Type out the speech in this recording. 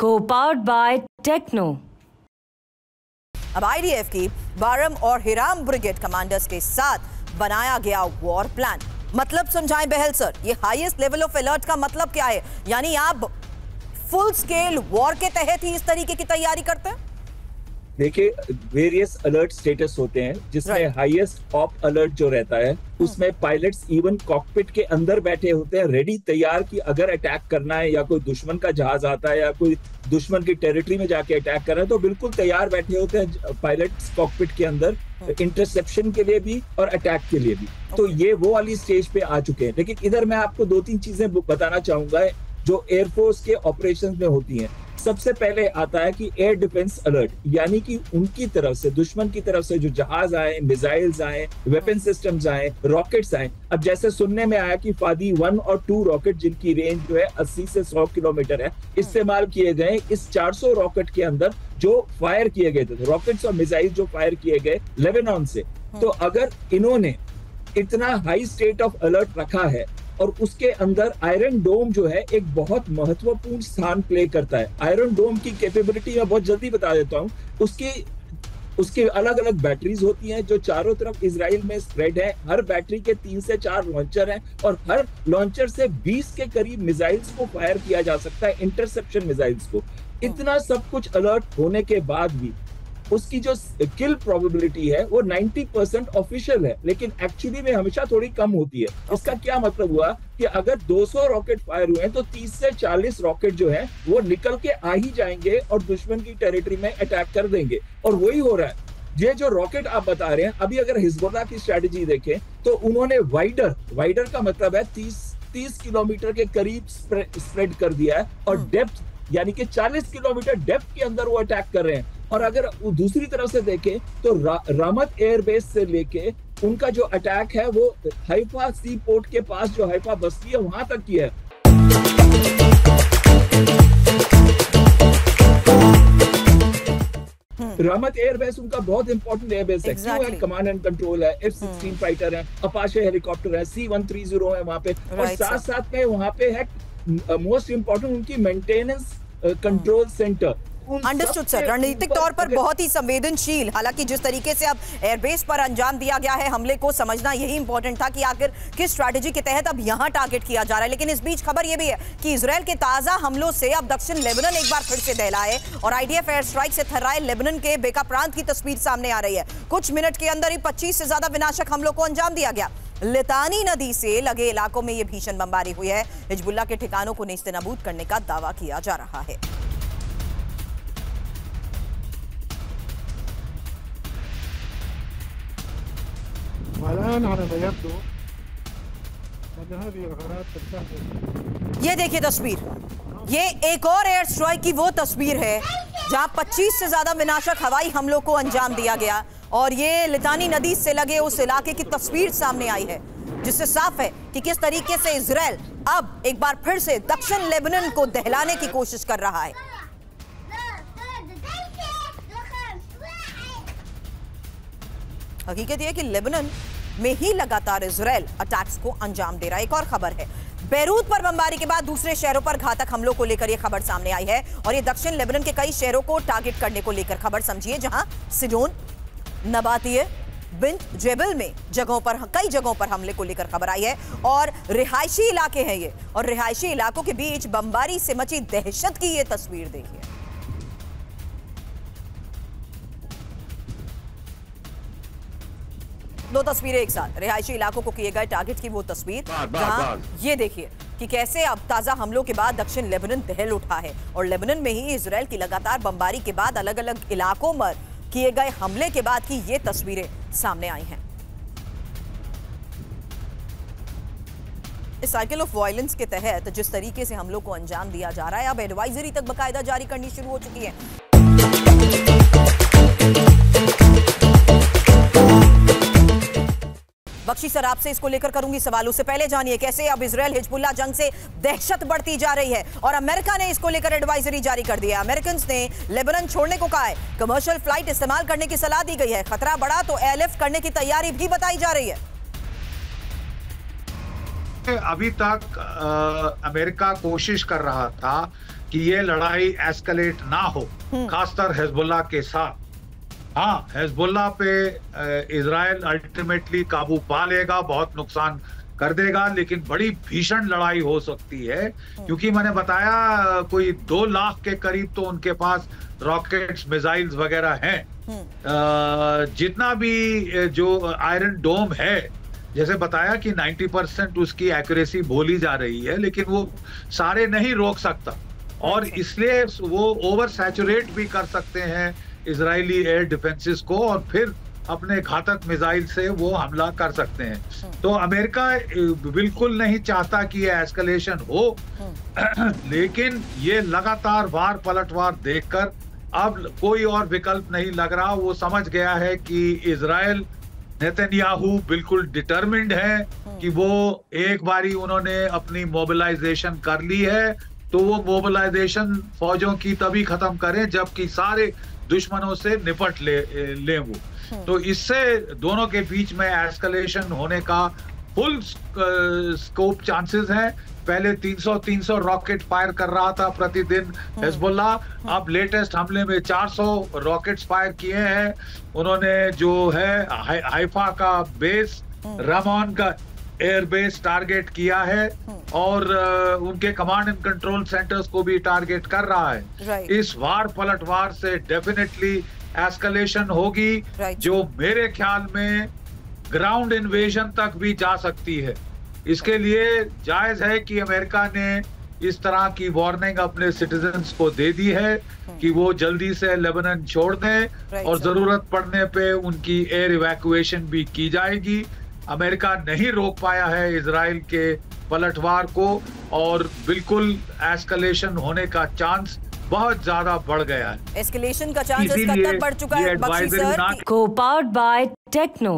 Co-powered by Techno। अब IDF की बारम और हिराम ब्रिगेड कमांडर्स के साथ बनाया गया वॉर प्लान। मतलब समझाएं बहल सर, ये हाईएस्ट लेवल ऑफ अलर्ट का मतलब क्या है? यानी आप फुल स्केल वॉर के तहत ही इस तरीके की तैयारी करते हैं? देखिए, वेरियस अलर्ट स्टेटस होते हैं जिसमें हाईएस्ट ऑप अलर्ट जो रहता है उसमें पायलट्स इवन कॉकपिट के अंदर बैठे होते हैं रेडी तैयार कि अगर अटैक करना है या कोई दुश्मन का जहाज आता है या कोई दुश्मन की टेरिटरी में जाके अटैक कर रहा है तो बिल्कुल तैयार बैठे होते हैं पायलट्स कॉकपिट के अंदर इंटरसेप्शन के लिए भी और अटैक के लिए भी। तो ये वो वाली स्टेज पे आ चुके हैं। लेकिन इधर मैं आपको 2-3 चीजें बताना चाहूंगा जो एयरफोर्स के ऑपरेशंस में होती हैं। सबसे पहले आता है कि एयर डिफेंस अलर्ट, यानी कि उनकी तरफ से दुश्मन की तरफ से जो जहाज आए, मिसाइल्स आए, वेपन सिस्टम्स आए, रॉकेट्स आए। अब जैसे सुनने में आया कि फादी 1 और 2 रॉकेट जिनकी रेंज जो है 80 से 100 किलोमीटर है इस्तेमाल किए गए इस 400 रॉकेट के अंदर जो फायर किए गए थे, रॉकेट्स और मिसाइल जो फायर किए गए लेबनान से। तो अगर इन्होंने इतना हाई स्टेट ऑफ अलर्ट रखा है और उसके अंदर आयरन डोम जो है एक बहुत महत्वपूर्ण स्थान प्ले करता है। आयरन डोम की कैपेबिलिटी मैं बहुत जल्दी बता देता हूँ। उसकी अलग अलग बैटरीज होती हैं जो चारों तरफ इजराइल में स्प्रेड है। हर बैटरी के 3 से 4 लॉन्चर हैं और हर लॉन्चर से 20 के करीब मिसाइल्स को फायर किया जा सकता है, इंटरसेप्शन मिसाइल्स को। इतना सब कुछ अलर्ट होने के बाद भी उसकी जो किल प्रोबेबिलिटी है वो 90% ऑफिशियल है, लेकिन एक्चुअली में हमेशा थोड़ी कम होती है। इसका क्या मतलब हुआ कि अगर 200 रॉकेट फायर हुए तो 30 से 40 रॉकेट जो है वो निकल के आ ही जाएंगे और दुश्मन की टेरिटरी में अटैक कर देंगे। और वही हो रहा है। ये जो रॉकेट आप बता रहे हैं, अभी अगर हिजबुल्लाह की स्ट्रेटेजी देखें तो उन्होंने वाइडर का मतलब है 30 किलोमीटर के करीब स्प्रेड कर दिया है और डेप्थ यानी कि 40 किलोमीटर डेप्थ के अंदर वो अटैक कर रहे हैं। और अगर दूसरी तरफ से देखें तो रामत एयरबेस से लेके उनका जो अटैक है वो हाइफा सी पोर्ट के पास जो हाइफा बस्ती है वहां तक की है। रामत एयरबेस उनका बहुत इंपॉर्टेंट एयरबेस है। क्यों है? कमांड एंड कंट्रोल है, F-16 फाइटर है, अपाचे हेलीकॉप्टर है, C-130 है वहां पे। और साथ साथ में वहां पे है मोस्ट इंपॉर्टेंट उनकी maintenance control centre. Understood sir, रणनीतिक तौर पर बहुत ही संवेदनशील। हालांकि जिस तरीके से अब एयरबेस पर अंजाम दिया गया है हमले को, समझना यही इंपॉर्टेंट था कि आखिर किस स्ट्रैटेजी के तहत अब यहां टारगेट किया जा रहा है। लेकिन इस बीच खबर यह भी है कि इजराइल के ताजा हमलों से अब दक्षिण लेबनान एक बार फिर से दहला है और आईडीएफ एयर स्ट्राइक से थर्राए लेबनान के बेका प्रांत की तस्वीर सामने आ रही है। कुछ मिनट के अंदर ही 25 से ज्यादा विनाशक हमलों को अंजाम दिया गया। लितानी नदी से लगे इलाकों में यह भीषण बमबारी हुई है। हिजबुल्लाह के ठिकानों को नेस्तनाबूद करने का दावा किया जा रहा है। ये देखिए तस्वीर, ये एक और एयर स्ट्राइक की वो तस्वीर है जहां 25 से ज्यादा विनाशक हवाई हमलों को अंजाम दिया गया और ये लितानी नदी से लगे उस इलाके की तस्वीर सामने आई है, जिससे साफ है कि किस तरीके से इजराइल अब एक बार फिर से दक्षिण लेबनान को दहलाने की कोशिश कर रहा है। हकीकत यह है कि लेबनान में ही लगातार इजराइल अटैक्स को अंजाम दे रहा है। एक और खबर है, बेरूत पर बमबारी के बाद दूसरे शहरों पर घातक हमलों को लेकर यह खबर सामने आई है और ये दक्षिण लेबनान के कई शहरों को टारगेट करने को लेकर खबर समझिए, जहां सिडोन, नबातिये, बिंत जेबल में कई जगहों पर हमले को लेकर खबर आई है और रिहायशी इलाके हैं ये, और रिहायशी इलाकों के बीच बमबारी से मची दहशत की ये तस्वीर देखिए। दो तस्वीरें एक साथ, रिहायशी इलाकों को किए गए टारगेट की वो तस्वीर जहां ये देखिए कि कैसे अब ताजा हमलों के बाद दक्षिण लेबनान दहल उठा है और लेबनान में ही इजराइल की लगातार बमबारी के बाद अलग अलग इलाकों में किए गए हमले के बाद की ये तस्वीरें सामने आई हैं। इस साइकिल ऑफ वायलेंस के तहत जिस तरीके से हमलों को अंजाम दिया जा रहा है, अब एडवाइजरी तक बाकायदा जारी करनी शुरू हो चुकी है। बख्शी सर, आपसे इसको लेकर करूंगी सवाल। उससे पहले जानिए कैसे अब इजराइल हिजबुल्लाह जंग से दहशत बढ़ती जा रही है और अमेरिका ने इसको लेकर एडवाइजरी जारी कर दिया है। अमेरिकन ने लेबनान छोड़ने को कहा है, कमर्शियल फ्लाइट इस्तेमाल करने की सलाह दी गई है। खतरा बढ़ा तो एयरलिफ्ट करने की तैयारी भी बताई जा रही है। अभी तक अमेरिका कोशिश कर रहा था कि ये लड़ाई एस्केलेट ना हो, खासकर हिजबुल्लाह के साथ। हाँ, हिजबुल्लाह पे इजराइल अल्टीमेटली काबू पा लेगा, बहुत नुकसान कर देगा, लेकिन बड़ी भीषण लड़ाई हो सकती है, क्योंकि मैंने बताया कोई 2 लाख के करीब तो उनके पास रॉकेट्स, मिसाइल्स वगैरह हैं। जितना भी जो आयरन डोम है, जैसे बताया कि 90% उसकी एक्यूरेसी बोली जा रही है, लेकिन वो सारे नहीं रोक सकता, और इसलिए वो ओवर सैचुरेट भी कर सकते हैं इजरायली एयर डिफेंसेस को, और फिर अपने घातक मिसाइल से वो हमला कर सकते हैं। तो अमेरिका बिल्कुल नहीं चाहता कि ये एस्केलेशन हो, लेकिन ये लगातार वार पलटवार देखकर अब कोई और विकल्प नहीं लग रहा। वो समझ गया है कि इजराइल, नेतन्याहू बिल्कुल डिटरमिन्ड है कि वो एक बारी उन्होंने अपनी मोबिलाइजेशन कर ली है, तो वो मोबिलाइजेशन फौजों की तभी खत्म करें जबकि सारे दुश्मनों से निपट ले वो। तो इससे दोनों के बीच में एस्केलेशन होने का फुल स्कोप चांसेस हैं। पहले 300 रॉकेट फायर कर रहा था प्रतिदिन हिजबुल्लाह, अब लेटेस्ट हमले में 400 रॉकेट्स फायर किए हैं उन्होंने। जो है हाइफा का बेस, रामोन का एयर बेस टारगेट किया है, और उनके कमांड एंड कंट्रोल सेंटर्स को भी टारगेट कर रहा है। इस वार पलटवार से डेफिनेटली एस्केलेशन होगी, जो मेरे ख्याल में ग्राउंड इन्वेजन तक भी जा सकती है। इसके लिए जायज है कि अमेरिका ने इस तरह की वार्निंग अपने सिटीजन्स को दे दी है कि वो जल्दी से लेबनान छोड़ दें, और जरूरत पड़ने पे उनकी एयर इवैक्यूएशन भी की जाएगी। अमेरिका नहीं रोक पाया है इजराइल के पलटवार को, और बिल्कुल एस्केलेशन होने का चांस बहुत ज्यादा बढ़ गया है। एस्केलेशन का चांस इसका तक बढ़ चुका है Bakshi sir. Co-powered by Techno।